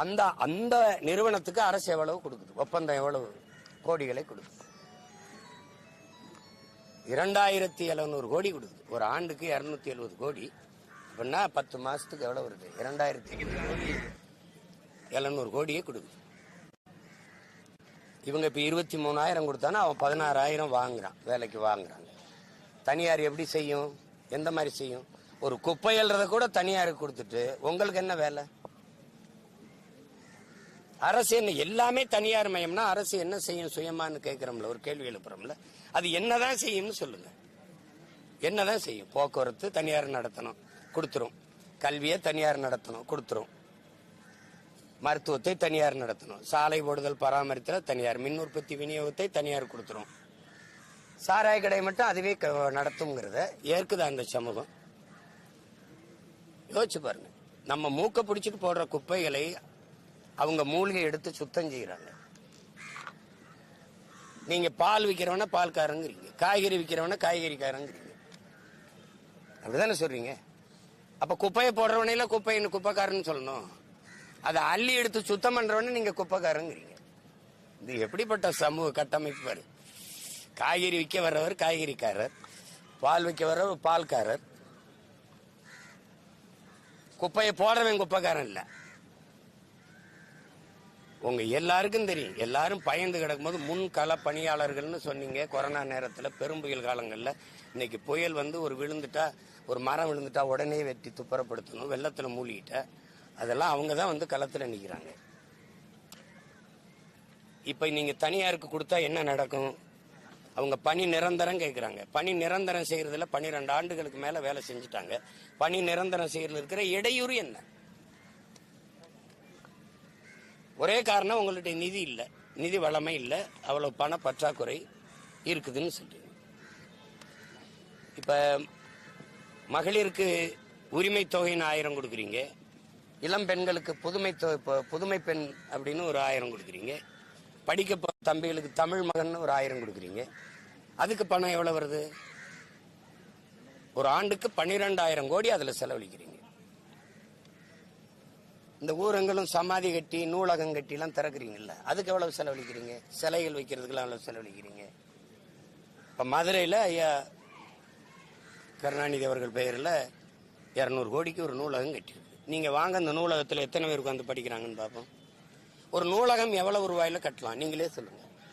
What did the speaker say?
அந்த அந்த நிறுவனத்துக்கு அரசு எவ்வளவு கொடுக்குது, ஒப்பந்தம் எவ்வளவு கோடிகளை கொடுக்குது? 2700 கோடி கொடுக்குது. ஒரு ஆண்டுக்கு 270 கோடி அப்படின்னா 10 மாசத்துக்கு எவ்வளவு வருது? 2700 கோடியே கொடுக்குது. இவங்க இப்ப 23,000 கொடுத்தானா அவன் 16,000 வாங்குறான், வேலைக்கு வாங்குறாங்க. தனியார் எப்படி செய்யும்? எந்த மாதிரி செய்யும்? ஒரு குப்பை அள்ளுறத கூட தனியாருக்கு கொடுத்துட்டு உங்களுக்கு என்ன வேலை? அரசு என்ன எல்லாமே தனியார் மயம்னா அரசு என்ன செய்யும் சுயமானு கேட்கிறோம்ல, ஒரு கேள்வி எழுப்புறோம்ல. அது என்னதான் செய்யும்னு சொல்லுங்க. என்னதான் செய்யும்? போக்குவரத்து தனியார் நடத்தணும், கொடுத்துரும். கல்வியை தனியார் நடத்தணும், கொடுத்துரும். மருத்துவத்தை தனியார் நடத்தணும். சாலை போடுதல் பராமரித்தல் தனியார். மின் உற்பத்தி விநியோகத்தை தனியார் கொடுத்துரும். சாராய கடை மட்டும் அதுவே நடத்துங்கிறத ஏற்குதா அந்த சமூகம்? யோசிச்சு பாருங்க. நம்ம மூக்க பிடிச்சிட்டு போடுற குப்பைகளை அவங்க மூலிகை எடுத்து சுத்தம் செய்யறாங்க. நீங்க பால் விற்கிறவன பால்காரங்கிறீங்க, காய்கறி விற்கிறவன காய்கறிக்காரங்கிறீங்க. அப்படிதானே சொல்றீங்க? அப்ப குப்பையை போடுறவனையில குப்பைக்காரன்னு சொல்லணும். அதை அள்ளி எடுத்து சுத்தம் பண்றவன நீங்க குப்பைக்காரங்கிறீங்க. இது எப்படிப்பட்ட சமூக கட்டமைப்பு பாரு. காய்கறி விற்க வர்றவர் காய்கறிக்காரர், பால் விற்க வர்றவர் பால்காரர், குப்பையை போடுறவன் குப்பைக்காரன் இல்ல. உங்க எல்லாருக்கும் தெரியும். எல்லாரும் பயந்து கிடக்கும் போது முன்கள பணியாளர்கள்னு சொன்னீங்க. கொரோனா நேரத்தில் பெரும் புயல் காலங்களில் இன்னைக்கு புயல் வந்து ஒரு விழுந்துட்டா, ஒரு மரம் விழுந்துட்டா உடனே வெட்டி துப்புரப்படுத்தணும், வெள்ளத்தில் மூழ்கிட்ட அதெல்லாம் அவங்க தான் வந்து களத்தில் நிற்கிறாங்க. இப்ப நீங்க தனியாருக்கு கொடுத்தா என்ன நடக்கும்? அவங்க பணி நிரந்தரம் கேட்கிறாங்க. பணி நிரந்தரம் செய்யறதுல 12 ஆண்டுகளுக்கு மேல வேலை செஞ்சுட்டாங்க. பணி நிரந்தரம் செய்யறதுல இருக்கிற இடையூறு என்ன? ஒரே காரணம், உங்களுடைய நிதி இல்லை, நிதி வளமை இல்லை, அவ்வளவு பண பற்றாக்குறை இருக்குதுன்னு சொல்றீங்க. இப்ப மகளிருக்கு உரிமை தொகைன்னு 1000 கொடுக்குறீங்க. இளம் பெண்களுக்கு புதுமை பெண் அப்படின்னு ஒரு 1000 கொடுக்குறீங்க. படிக்க போற தம்பிகளுக்கு தமிழ் மகன் ஒரு 1000 கொடுக்குறீங்க. அதுக்கு பணம் எவ்வளவு வருது? ஒரு ஆண்டுக்கு 12,000 கோடி அதுல செலவழிக்கிறீங்க. இந்த ஊரங்களும் சமாதி கட்டி நூலகம் கட்டி எல்லாம் திறக்கிறீங்கல்ல, அதுக்கு எவ்வளவு செலவழிக்கிறீங்க? சிலைகள் வைக்கிறதுக்கெல்லாம் எவ்வளவு செலவழிக்கிறீங்க? இப்ப மதுரையில ஐயா கருணாநிதி அவர்கள் பெயரில் 200 கோடிக்கு ஒரு நூலகம் கட்டியிருக்கு. நீங்க வாங்க, அந்த நூலகத்தில் எத்தனை பேருக்கு வந்து படிக்கிறாங்கன்னு பார்ப்போம். ஒரு நூலகம் எவ்வளவு ரூபாயில கட்டலாம்? நீங்களே சொல்லுங்க.